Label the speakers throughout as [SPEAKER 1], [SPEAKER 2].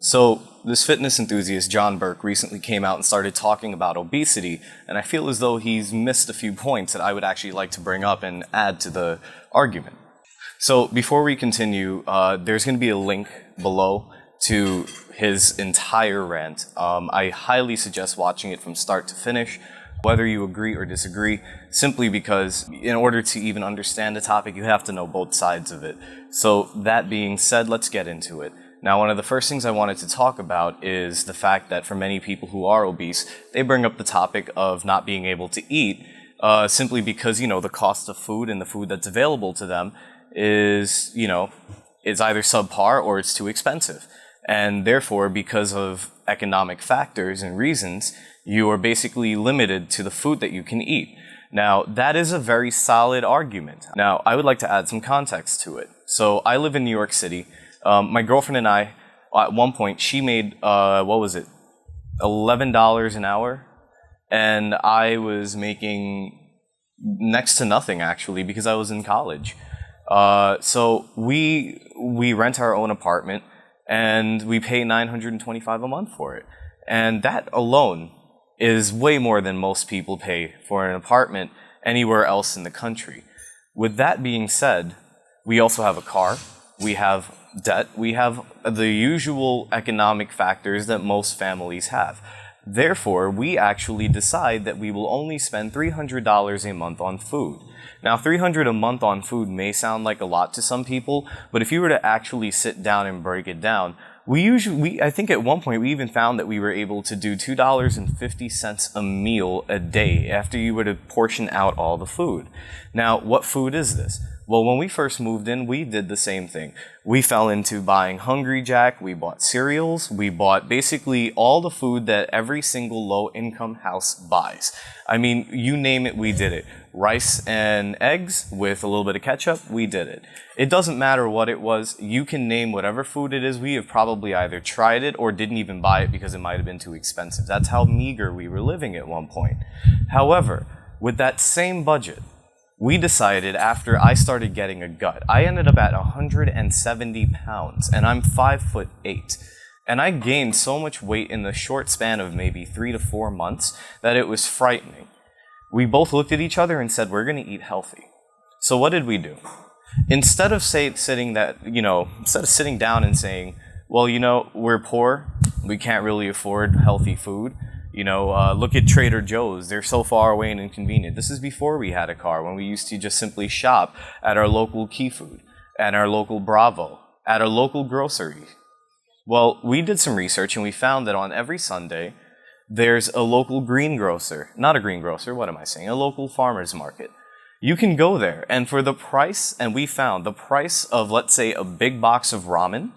[SPEAKER 1] So, this fitness enthusiast, John Burk, recently came out and started talking about obesity, and I feel as though he's missed a few points that I would actually like to bring up and add to the argument. So, before we continue, there's going to be a link below to his entire rant. I highly suggest watching it from start to finish, whether you agree or disagree, simply because in order to even understand the topic, you have to know both sides of it. So, that being said, let's get into it. Now, one of the first things I wanted to talk about is the fact that for many people who are obese, they bring up the topic of not being able to eat simply because, the cost of food and the food that's available to them is, it's either subpar or it's too expensive. And therefore, because of economic factors and reasons, you are basically limited to the food that you can eat. Now, that is a very solid argument. Now, I would like to add some context to it. So, I live in New York City. My girlfriend and I, at one point, she made, $11 an hour, and I was making next to nothing, actually, because I was in college. So we rent our own apartment, and we pay $925 a month for it. And that alone is way more than most people pay for an apartment anywhere else in the country. With that being said, we also have a car, we have debt, we have the usual economic factors that most families have. Therefore, we actually decide that we will only spend $300 a month on food. Now, $300 a month on food may sound like a lot to some people, but if you were to actually sit down and break it down, I think at one point we even found that we were able to do $2.50 a meal a day after you were to portion out all the food. Now, what food is this? Well, when we first moved in, we did the same thing. We fell into buying Hungry Jack, we bought cereals, we bought basically all the food that every single low-income house buys. I mean, you name it, we did it. Rice and eggs with a little bit of ketchup, we did it. It doesn't matter what it was, you can name whatever food it is, we have probably either tried it or didn't even buy it because it might have been too expensive. That's how meager we were living at one point. However, with that same budget, we decided after I started getting a gut, I ended up at 170 pounds, and I'm 5'8". And I gained so much weight in the short span of maybe 3 to 4 months that it was frightening. We both looked at each other and said, we're going to eat healthy. So what did we do? Instead of sitting down and saying, well, we're poor, we can't really afford healthy food. Look at Trader Joe's. They're so far away and inconvenient. This is before we had a car, when we used to just simply shop at our local Key Food, at our local Bravo, at our local grocery. Well, we did some research and we found that on every Sunday, there's a local a local farmer's market. You can go there, and for the price, and we found the price of, let's say, a big box of ramen,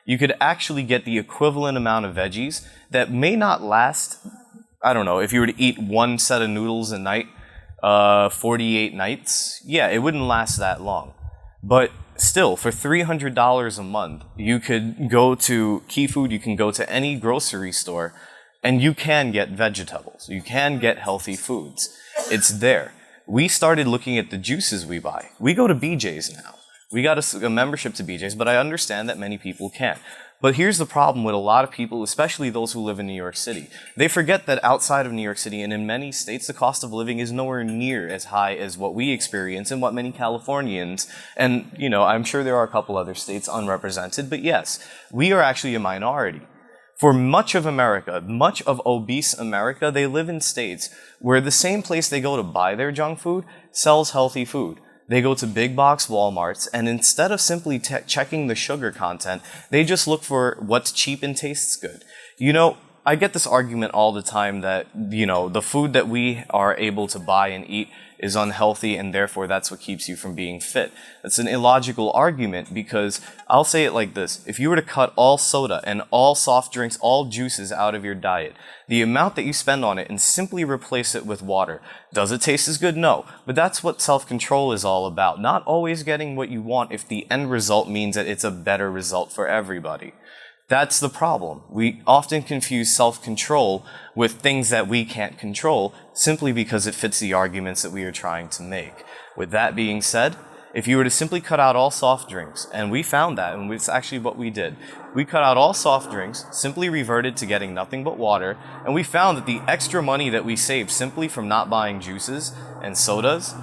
[SPEAKER 1] you could actually get the equivalent amount of veggies that may not last, I don't know, if you were to eat one set of noodles a night, 48 nights, yeah, it wouldn't last that long. But still, for $300 a month, you could go to Key Food, you can go to any grocery store, and you can get vegetables. You can get healthy foods. It's there. We started looking at the juices we buy. We go to BJ's now. We got a membership to BJ's, but I understand that many people can't. But here's the problem with a lot of people, especially those who live in New York City. They forget that outside of New York City and in many states, the cost of living is nowhere near as high as what we experience and what many Californians, and I'm sure there are a couple other states unrepresented, but yes, we are actually a minority. For much of America, much of obese America, they live in states where the same place they go to buy their junk food sells healthy food. They go to big box Walmarts, and instead of simply checking the sugar content, they just look for what's cheap and tastes good. I get this argument all the time that, the food that we are able to buy and eat is unhealthy, and therefore that's what keeps you from being fit. That's an illogical argument, because I'll say it like this. If you were to cut all soda and all soft drinks, all juices out of your diet, the amount that you spend on it and simply replace it with water, does it taste as good? No. But that's what self-control is all about. Not always getting what you want if the end result means that it's a better result for everybody. That's the problem. We often confuse self-control with things that we can't control simply because it fits the arguments that we are trying to make. With that being said, If you were to simply cut out all soft drinks, and we found that, and it's actually what we did. We cut out all soft drinks, simply reverted to getting nothing but water, and we found that the extra money that we saved simply from not buying juices and sodas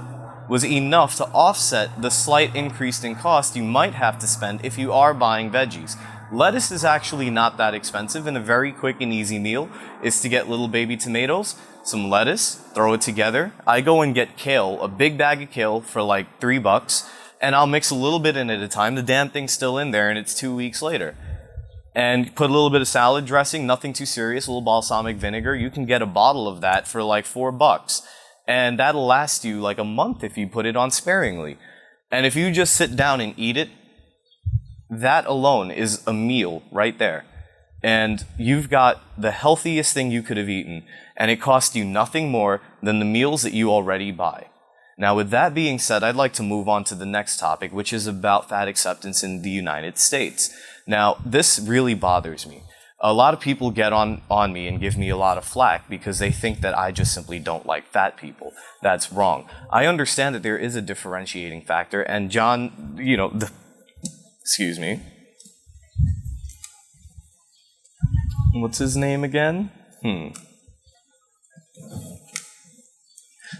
[SPEAKER 1] was enough to offset the slight increase in cost you might have to spend if you are buying veggies. Lettuce is actually not that expensive, and a very quick and easy meal is to get little baby tomatoes, some lettuce, throw it together. I go and get kale, a big bag of kale for like $3, and I'll mix a little bit in at a time. The damn thing's still in there, and it's 2 weeks later. And put a little bit of salad dressing, nothing too serious, a little balsamic vinegar. You can get a bottle of that for like $4. And that'll last you like a month if you put it on sparingly. And if you just sit down and eat it, that alone is a meal right there. And you've got the healthiest thing you could have eaten, and it costs you nothing more than the meals that you already buy. Now, with that being said, I'd like to move on to the next topic, which is about fat acceptance in the United States. Now, this really bothers me. A lot of people get on me and give me a lot of flack because they think that I just simply don't like fat people. That's wrong. I understand that there is a differentiating factor, and John, excuse me. What's his name again?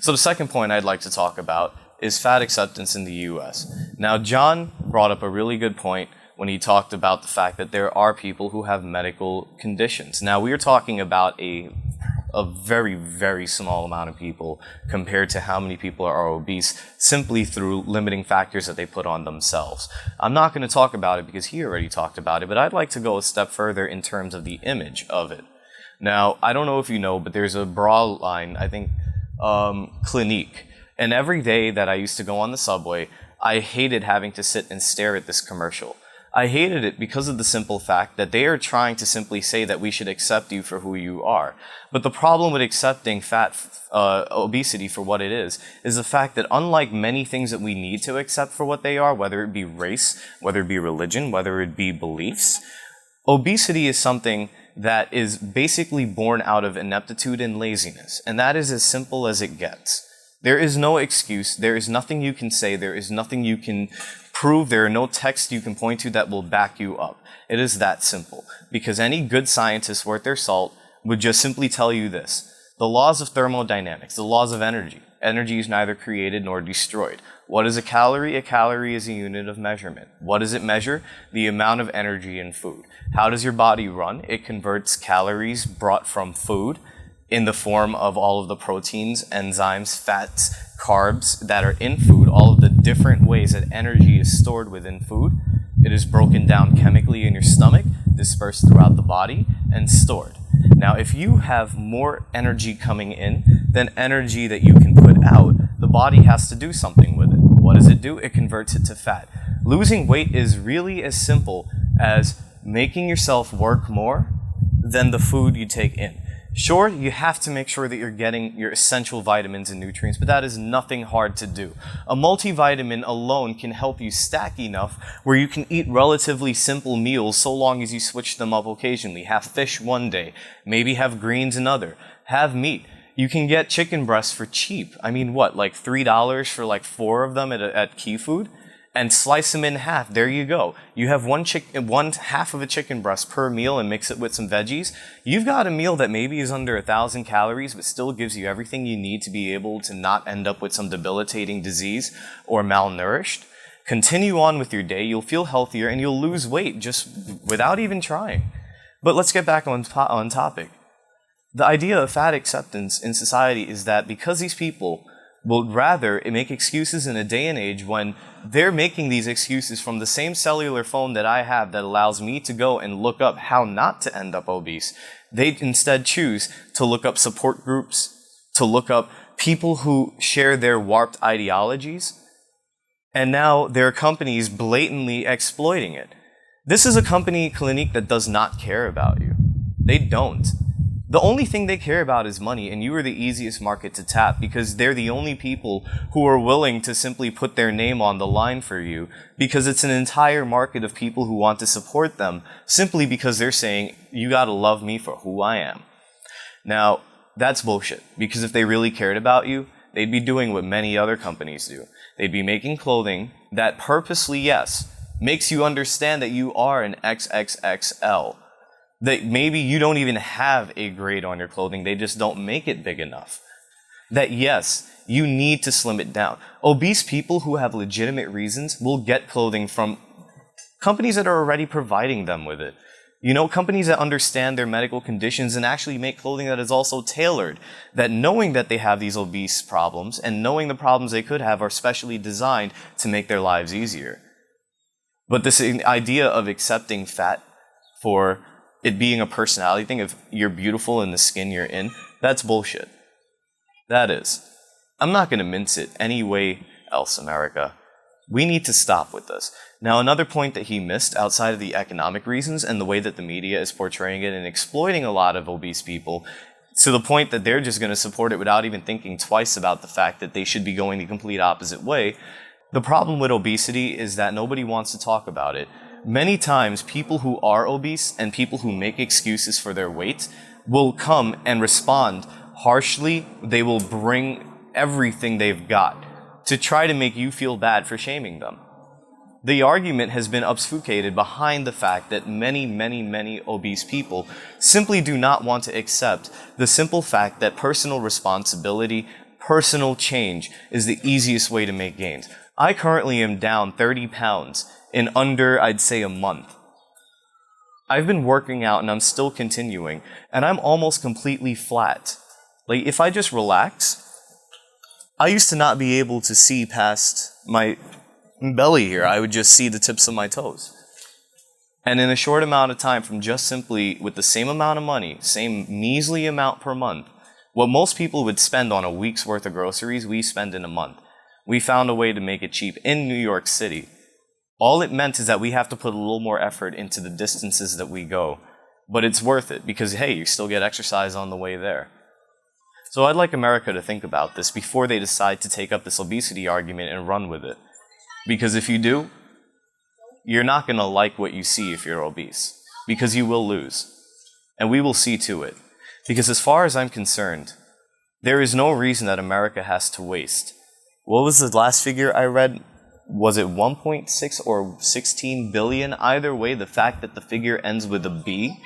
[SPEAKER 1] So the second point I'd like to talk about is fat acceptance in the US. Now, John brought up a really good point when he talked about the fact that there are people who have medical conditions. Now, we are talking about a very, very small amount of people compared to how many people are obese simply through limiting factors that they put on themselves. I'm not going to talk about it because he already talked about it, but I'd like to go a step further in terms of the image of it. Now, I don't know if you know, but there's a bra line, I think, Clinique. And every day that I used to go on the subway, I hated having to sit and stare at this commercial. I hated it because of the simple fact that they are trying to simply say that we should accept you for who you are. But the problem with accepting obesity for what it is the fact that unlike many things that we need to accept for what they are, whether it be race, whether it be religion, whether it be beliefs, obesity is something that is basically born out of ineptitude and laziness. And that is as simple as it gets. There is no excuse. There is nothing you can say. There is nothing you can prove. There are no texts you can point to that will back you up. It is that simple. Because any good scientist worth their salt would just simply tell you this. The laws of thermodynamics, the laws of energy. Energy is neither created nor destroyed. What is a calorie? A calorie is a unit of measurement. What does it measure? The amount of energy in food. How does your body run? It converts calories brought from food in the form of all of the proteins, enzymes, fats, carbs that are in food, all of the different ways that energy is stored within food. It is broken down chemically in your stomach, dispersed throughout the body, and stored. Now, if you have more energy coming in than energy that you can put out, the body has to do something with it. What does it do? It converts it to fat. Losing weight is really as simple as making yourself work more than the food you take in. Sure, you have to make sure that you're getting your essential vitamins and nutrients, but that is nothing hard to do. A multivitamin alone can help you stack enough where you can eat relatively simple meals so long as you switch them up occasionally. Have fish one day, maybe have greens another, have meat. You can get chicken breasts for cheap. I mean, what, like $3 for like 4 of them at Key Food? And slice them in half. There you go. You have one half of a chicken breast per meal and mix it with some veggies. You've got a meal that maybe is under 1,000 calories, but still gives you everything you need to be able to not end up with some debilitating disease or malnourished. Continue on with your day. You'll feel healthier and you'll lose weight just without even trying. But let's get back on topic. The idea of fat acceptance in society is that because these people will rather make excuses in a day and age when they're making these excuses from the same cellular phone that I have that allows me to go and look up how not to end up obese. They instead choose to look up support groups, to look up people who share their warped ideologies, and now there are companies blatantly exploiting it. This is a company, Clinique, that does not care about you. They don't. The only thing they care about is money, and you are the easiest market to tap because they're the only people who are willing to simply put their name on the line for you because it's an entire market of people who want to support them simply because they're saying, you gotta love me for who I am. Now, that's bullshit because if they really cared about you, they'd be doing what many other companies do. They'd be making clothing that purposely, yes, makes you understand that you are an XXXL. That maybe you don't even have a grade on your clothing, they just don't make it big enough. That yes, you need to slim it down. Obese people who have legitimate reasons will get clothing from companies that are already providing them with it. You know, companies that understand their medical conditions and actually make clothing that is also tailored, that knowing that they have these obese problems and knowing the problems they could have are specially designed to make their lives easier. But this idea of accepting fat for it being a personality thing, if you're beautiful in the skin you're in, that's bullshit. That is. I'm not going to mince it any way else, America. We need to stop with this. Now, another point that he missed outside of the economic reasons and the way that the media is portraying it and exploiting a lot of obese people to the point that they're just going to support it without even thinking twice about the fact that they should be going the complete opposite way. The problem with obesity is that nobody wants to talk about it. Many times, people who are obese and people who make excuses for their weight will come and respond harshly. They will bring everything they've got to try to make you feel bad for shaming them. The argument has been obfuscated behind the fact that many obese people simply do not want to accept the simple fact that personal responsibility, personal change is the easiest way to make gains. I currently am down 30 pounds in under, I'd say, a month. I've been working out and I'm still continuing, and I'm almost completely flat. Like, if I just relax, I used to not be able to see past my belly here. I would just see the tips of my toes. And in a short amount of time, from just simply with the same amount of money, same measly amount per month, what most people would spend on a week's worth of groceries, we spend in a month. We found a way to make it cheap in New York City. All it meant is that we have to put a little more effort into the distances that we go. But it's worth it because, hey, you still get exercise on the way there. So I'd like America to think about this before they decide to take up this obesity argument and run with it. Because if you do, you're not going to like what you see if you're obese. Because you will lose. And we will see to it. Because as far as I'm concerned, there is no reason that America has to waste. What was the last figure I read? Was it 1.6 or 16 billion? Either way, the fact that the figure ends with a B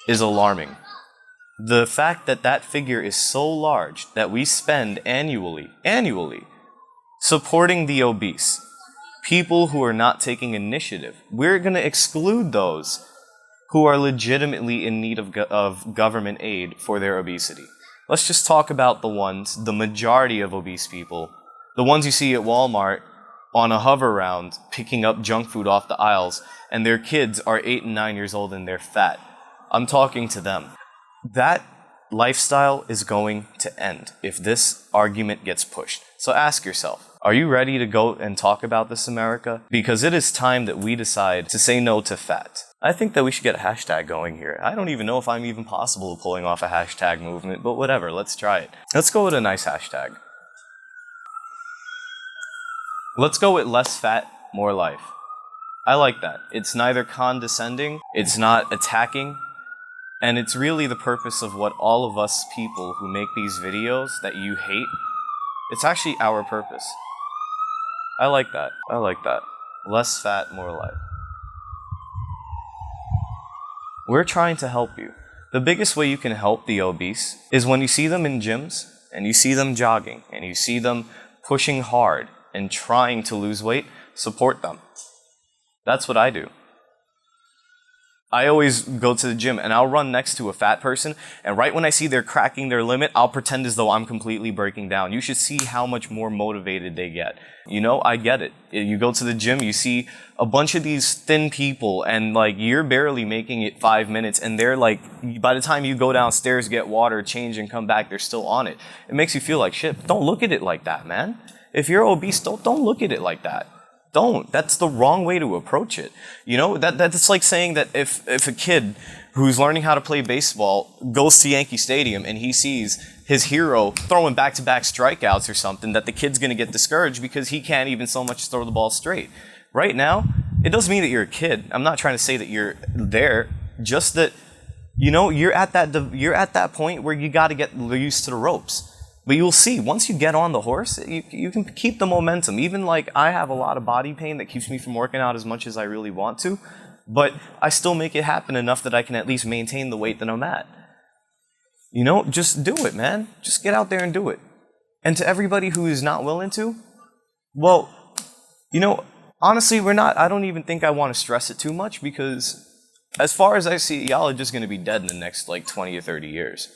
[SPEAKER 1] is alarming. The fact that that figure is so large that we spend annually, supporting the obese, people who are not taking initiative. We're going to exclude those who are legitimately in need of government aid for their obesity. Let's just talk about the majority of obese people, the ones you see at Walmart on a hover round picking up junk food off the aisles, and their kids are 8 and 9 years old and they're fat. I'm talking to them. That lifestyle is going to end if this argument gets pushed. So ask yourself, are you ready to go and talk about this, America? Because it is time that we decide to say no to fat. I think that we should get a hashtag going here. I don't even know if I'm even possible of pulling off a hashtag movement, but whatever, let's try it. Let's go with a nice hashtag. Let's go with less fat, more life. I like that. It's neither condescending, it's not attacking, and it's really the purpose of what all of us people who make these videos that you hate, it's actually our purpose. I like that. I like that. Less fat, more life. We're trying to help you. The biggest way you can help the obese is when you see them in gyms, and you see them jogging, and you see them pushing hard and trying to lose weight, support them. That's what I do. I always go to the gym and I'll run next to a fat person, and right when I see they're cracking their limit, I'll pretend as though I'm completely breaking down. You should see how much more motivated they get. You know, I get it. You go to the gym, you see a bunch of these thin people, and like you're barely making it 5 minutes, and they're like, by the time you go downstairs, get water, change, and come back, they're still on it. It makes you feel like shit. Don't look at it like that, man. If you're obese, don't look at it like that. Don't. That's the wrong way to approach it. You know, that's like saying that if a kid who's learning how to play baseball goes to Yankee Stadium and he sees his hero throwing back-to-back strikeouts or something, that the kid's going to get discouraged because he can't even so much throw the ball straight. Right now, it doesn't mean that you're a kid. I'm not trying to say that you're there, just that, you know, you're at that point where you got to get used to the ropes. But you'll see, once you get on the horse, you can keep the momentum. Even like I have a lot of body pain that keeps me from working out as much as I really want to, but I still make it happen enough that I can at least maintain the weight that I'm at. You know, just do it, man. Just get out there and do it. And to everybody who is not willing to, well, you know, honestly, I don't even think I want to stress it too much, because as far as I see, y'all are just going to be dead in the next like 20 or 30 years.